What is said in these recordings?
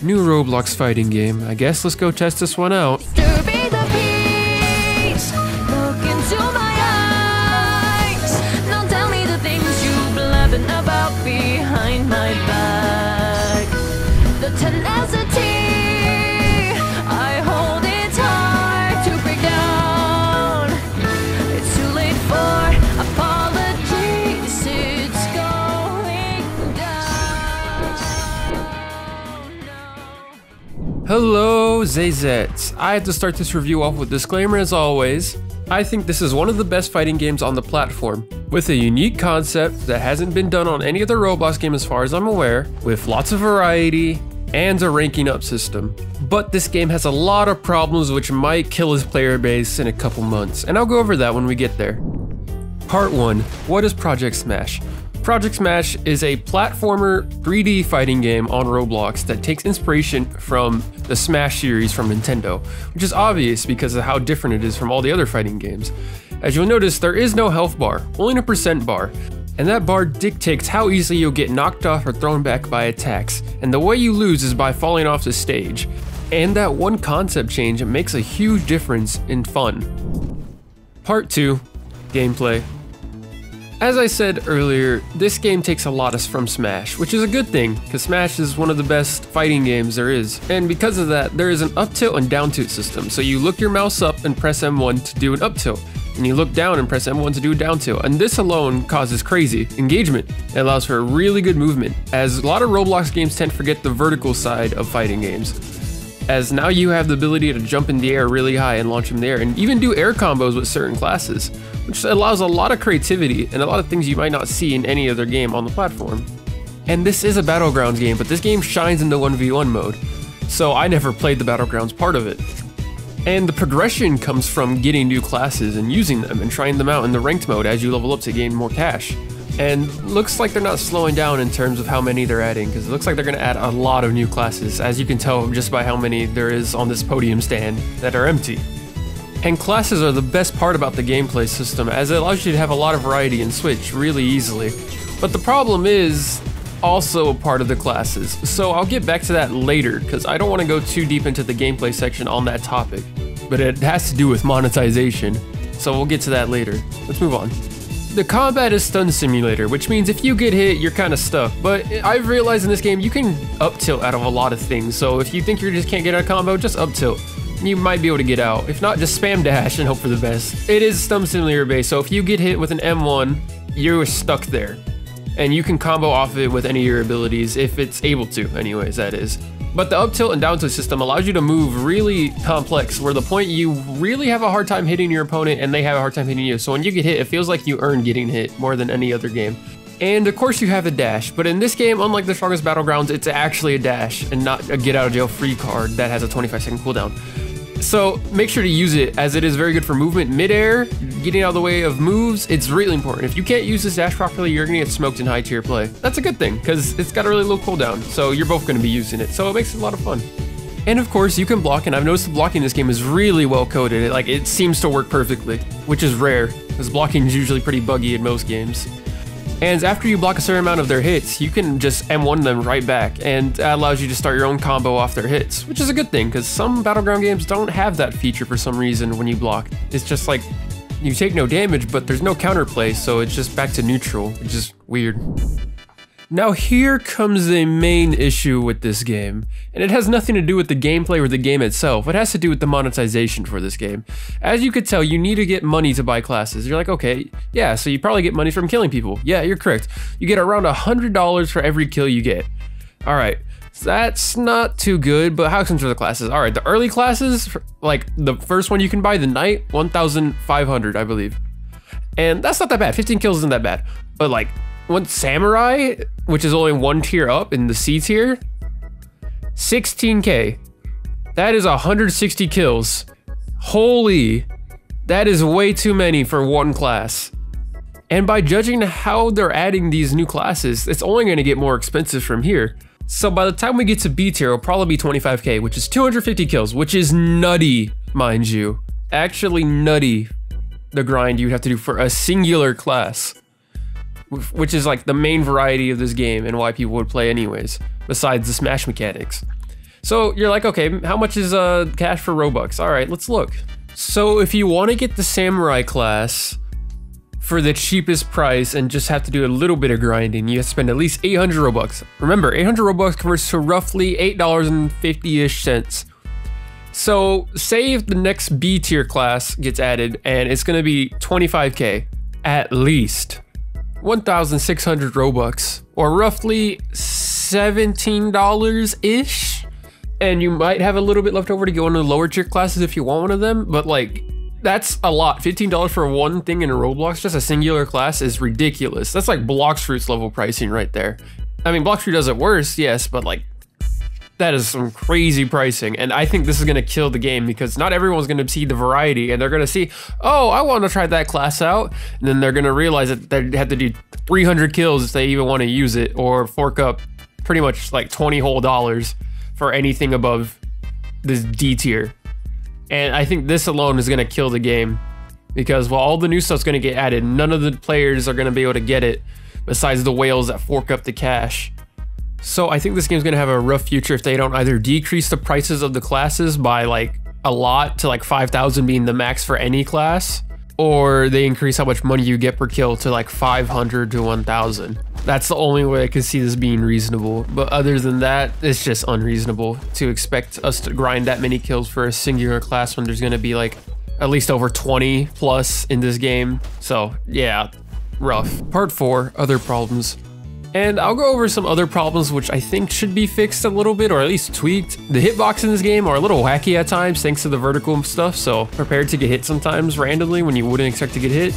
New Roblox fighting game. I guess let's go test this one out. Behind my back, the tenacity, I hold it hard to break down. It's too late for apologies, it's going down. Hello, Zayzets. I have to start this review off with a disclaimer as always. I think this is one of the best fighting games on the platform, with a unique concept that hasn't been done on any other Roblox game as far as I'm aware, with lots of variety and a ranking up system. But this game has a lot of problems which might kill its player base in a couple months, and I'll go over that when we get there. Part 1. What is Project Smash? Project Smash is a platformer 3D fighting game on Roblox that takes inspiration from the Smash series from Nintendo, which is obvious because of how different it is from all the other fighting games. As you'll notice, there is no health bar, only a percent bar, and that bar dictates how easily you'll get knocked off or thrown back by attacks, and the way you lose is by falling off the stage. And that one concept change makes a huge difference in fun. Part 2. Gameplay. As I said earlier, this game takes a lot from Smash, which is a good thing, because Smash is one of the best fighting games there is. And because of that, there is an up tilt and down tilt system, so you look your mouse up and press M1 to do an up tilt, and you look down and press M1 to do a down tilt, and this alone causes crazy engagement. It allows for really good movement, as a lot of Roblox games tend to forget the vertical side of fighting games. As now you have the ability to jump in the air really high and launch in the air, and even do air combos with certain classes, which allows a lot of creativity and a lot of things you might not see in any other game on the platform. And this is a Battlegrounds game, but this game shines in the 1v1 mode, so I never played the Battlegrounds part of it. And the progression comes from getting new classes and using them and trying them out in the ranked mode as you level up to gain more cash. And looks like they're not slowing down in terms of how many they're adding, because it looks like they're going to add a lot of new classes, as you can tell just by how many there is on this podium stand that are empty. And classes are the best part about the gameplay system, as it allows you to have a lot of variety and switch really easily. But the problem is also a part of the classes, so I'll get back to that later, because I don't want to go too deep into the gameplay section on that topic. But it has to do with monetization, so we'll get to that later. Let's move on. The combat is stun simulator, which means if you get hit, you're kind of stuck. But I've realized in this game, you can up tilt out of a lot of things. So if you think you just can't get a combo, just up tilt. You might be able to get out. If not, just spam dash and hope for the best. It is stun simulator based, so if you get hit with an M1, you're stuck there. And you can combo off of it with any of your abilities, if it's able to, anyways, that is. But the up tilt and down tilt system allows you to move really complex, where the point you really have a hard time hitting your opponent and they have a hard time hitting you. So when you get hit, it feels like you earn getting hit more than any other game. And of course you have the dash, but in this game, unlike the strongest Battlegrounds, it's actually a dash and not a get out of jail free card that has a 25-second cooldown. So make sure to use it, as it is very good for movement midair, getting out of the way of moves. It's really important. If you can't use this dash properly, you're gonna get smoked in high tier play. That's a good thing, because it's got a really low cooldown, so you're both gonna be using it, so it makes it a lot of fun. And of course you can block, and I've noticed the blocking in this game is really well coded. It seems to work perfectly, which is rare, because blocking is usually pretty buggy in most games. And after you block a certain amount of their hits, you can just M1 them right back, and that allows you to start your own combo off their hits, which is a good thing, because some Battleground games don't have that feature for some reason when you block. It's just like, you take no damage, but there's no counterplay, so it's just back to neutral, which is weird. Now here comes the main issue with this game, and it has nothing to do with the gameplay or the game itself. It has to do with the monetization for this game. As you could tell, you need to get money to buy classes. You're like, okay, yeah, so you probably get money from killing people. Yeah, you're correct. You get around $100 for every kill you get. All right, so that's not too good, but how comes for the classes? All right, the early classes, like the first one you can buy, the Knight, 1,500, I believe. And that's not that bad. 15 kills isn't that bad, but like, one Samurai, which is only one tier up in the C tier, 16k. That is 160 kills. Holy, that is way too many for one class. And by judging how they're adding these new classes, it's only going to get more expensive from here. So by the time we get to B tier, it'll probably be 25k, which is 250 kills, which is nutty, mind you. Actually nutty, the grind you'd have to do for a singular class, which is like the main variety of this game and why people would play anyways, besides the Smash mechanics. So you're like, okay, how much is cash for Robux? All right, let's look. So if you want to get the samurai class for the cheapest price and just have to do a little bit of grinding, you have to spend at least 800 Robux. Remember, 800 Robux converts to roughly $8.50-ish cents. So say if the next B tier class gets added and it's gonna be 25K, at least 1,600 Robux, or roughly $17-ish. And you might have a little bit left over to go into the lower tier classes if you want one of them, but like, that's a lot. $15 for one thing in a Roblox, just a singular class, is ridiculous. That's like Bloxfruit's level pricing right there. I mean, Bloxfruit does it worse, yes, but like, that is some crazy pricing, and I think this is gonna kill the game because not everyone's gonna see the variety, and they're gonna see, oh, I want to try that class out, and then they're gonna realize that they have to do 300 kills if they even want to use it, or fork up pretty much like $20 whole for anything above this D tier. And I think this alone is gonna kill the game because while all the new stuff's gonna get added, none of the players are gonna be able to get it besides the whales that fork up the cash. So I think this game's gonna have a rough future if they don't either decrease the prices of the classes by like a lot to like 5,000 being the max for any class, or they increase how much money you get per kill to like 500 to 1,000. That's the only way I can see this being reasonable. But other than that, it's just unreasonable to expect us to grind that many kills for a singular class when there's gonna be like at least over 20 plus in this game. So yeah, rough. Part 4, other problems. And I'll go over some other problems which I think should be fixed a little bit, or at least tweaked. The hitbox in this game are a little wacky at times thanks to the vertical stuff, so prepared to get hit sometimes randomly when you wouldn't expect to get hit.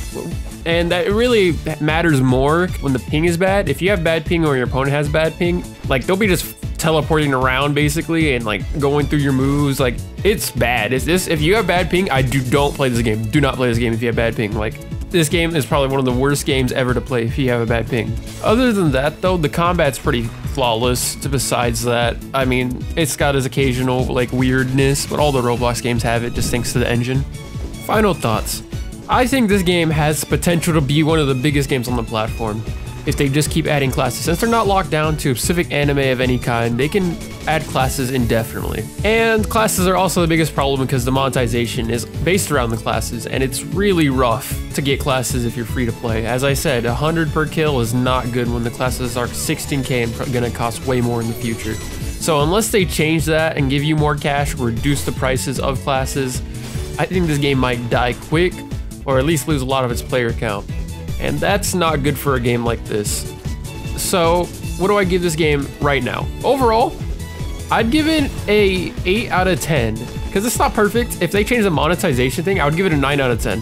And that really matters more when the ping is bad. If you have bad ping or your opponent has bad ping, like they'll be just teleporting around basically and like going through your moves. Like, it's bad. If you have bad ping, don't play this game. Do not play this game if you have bad ping. Like, this game is probably one of the worst games ever to play if you have a bad ping. Other than that though, the combat's pretty flawless. Besides that, I mean, it's got its occasional like weirdness, but all the Roblox games have it just thanks to the engine. Final thoughts. I think this game has potential to be one of the biggest games on the platform if they just keep adding classes. Since they're not locked down to a specific anime of any kind, they can add classes indefinitely. And classes are also the biggest problem because the monetization is based around the classes, and it's really rough to get classes if you're free to play. As I said, 100 per kill is not good when the classes are 16K and gonna cost way more in the future. So unless they change that and give you more cash or reduce the prices of classes, I think this game might die quick, or at least lose a lot of its player count. And that's not good for a game like this. So what do I give this game right now? Overall, I'd give it a 8 out of 10 because it's not perfect. If they change the monetization thing, I would give it a 9 out of 10.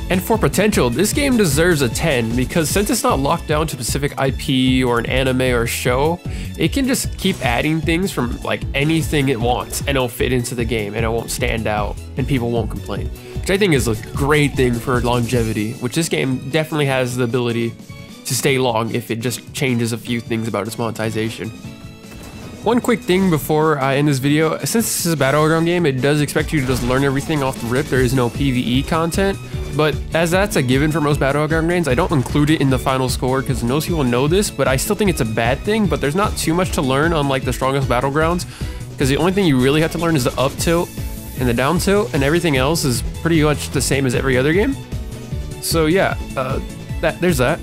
And for potential, this game deserves a 10 because since it's not locked down to a specific IP or an anime or a show, it can just keep adding things from like anything it wants and it'll fit into the game and it won't stand out and people won't complain. Which I think is a great thing for longevity, which this game definitely has the ability to stay long if it just changes a few things about its monetization. One quick thing before I end this video, since this is a battleground game, it does expect you to just learn everything off the rip. There is no PvE content, but as that's a given for most battleground games, I don't include it in the final score because most people know this, but I still think it's a bad thing. But there's not too much to learn unlike the strongest battlegrounds, because the only thing you really have to learn is the up tilt and the down tilt, and everything else is pretty much the same as every other game. So yeah, there's that.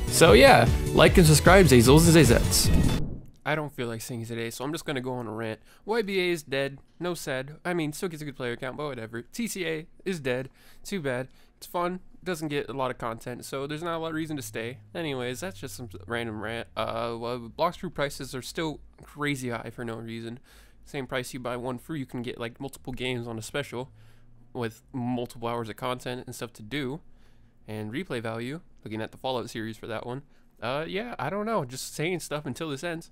So yeah, like and subscribe, Zazels and Zazets. I don't feel like singing today, so I'm just gonna go on a rant. YBA is dead. No sad. I mean, still gets a good player count, but whatever. TCA is dead. Too bad. It's fun. Doesn't get a lot of content, so there's not a lot of reason to stay. Anyways, that's just some random rant. Bloxfruit prices are still crazy high for no reason. Same price you buy one free, you can get like multiple games on a special with multiple hours of content and stuff to do, and replay value. Looking at the Fallout series for that one. Yeah, I don't know. Just saying stuff until this ends.